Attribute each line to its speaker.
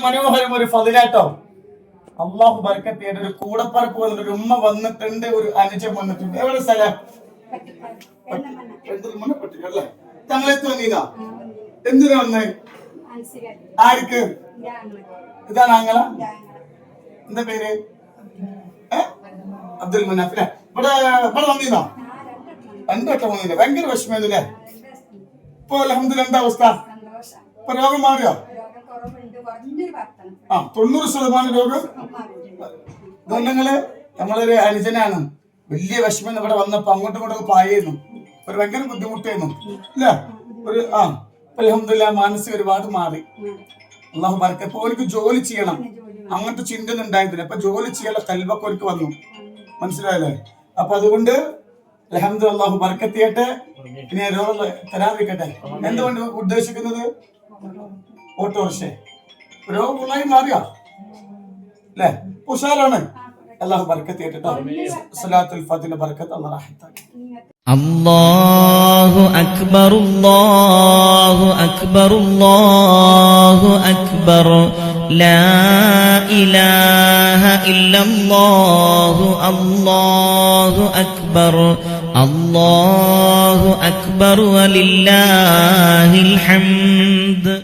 Speaker 1: മനോഹരം ഒരു ഫളിലാട്ടോ. അള്ളാഹു ബർക്കത്ത് ചെയ്യട്ടെ. ഒരു കൂടപ്പറപ്പ് വന്നിട്ട് ഒരു ഉമ്മ വന്നിട്ടുണ്ട്, ഒരു അനുജൻ വന്നിട്ടുണ്ട്. എവിടെ സ്ഥലം? അല്ലേ? ഞങ്ങളെത്തി വന്നീതാ. എന്തിനാ വന്നേ? ആർക്ക്? ഇതാണ് ആങ്ങള. എന്താ പേര്? അബ്ദുൽ മുനാഫ്. ഇവിടെ ഇവിടെ വന്നീതാ. 2 വട്ടം വന്നില്ല. ഭയങ്കര വിഷമല്ലേ? ഇപ്പൊ അൽഹംദുലില്ലാഹ് എന്താ അവസ്ഥ? ഇപ്പൊ രോഗം മാറിയോ? 90% രോഗം. നിങ്ങള് നമ്മളൊരു അനുജനാണ്. വലിയ വിഷമം ഇവിടെ വന്നപ്പോ അങ്ങോട്ടും ഇങ്ങോട്ടും പായിരുന്നു. ഒരു ഭയങ്കര ബുദ്ധിമുട്ടായിരുന്നു അല്ലേ? ഒരു അൽഹംദുലില്ലാഹ് മാനസിക ഒരുപാട് മാറി. അള്ളാഹു ബർക്കത്ത്. ഇപ്പൊ അവർക്ക് ജോലി ചെയ്യണം അങ്ങനത്തെ ചിന്ത ഉണ്ടായിരുന്നില്ല. അപ്പൊ ജോലി ചെയ്യാനുള്ള കൽബൊക്കെ അവർക്ക് വന്നു. മനസ്സിലായല്ലേ? അപ്പൊ അതുകൊണ്ട് അൽഹംദുലില്ലാഹ് അല്ലാഹു ബർക്കത്ത് ചെയ്യട്ടെ. പിന്നെ രോഗം തരാതിരിക്കട്ടെ. എന്തുകൊണ്ട് ഉദ്ദേശിക്കുന്നത്? ഓട്ടോറിക്ഷ രോഗം ഫുള്ളായി മാറിയോ അല്ലേ? ഉഷാറാണ്. അല്ലാഹു ബർക്കത്ത് ചെയ്യട്ടെ. സലാത്തുൽ ഫാത്തിഹ ബർക്കത്ത് അല്ലാഹു റഹ്മത്താക്കി.
Speaker 2: അല്ലാഹു അക്ബർ അല്ലാഹു അക്ബർ അല്ലാഹു അക്ബർ ലാ ഇലാഹ ഇല്ലല്ലാഹു അല്ലാഹു അക്ബർ അല്ലാഹു അക്ബർ വലില്ലാഹിൽ ഹംദ്.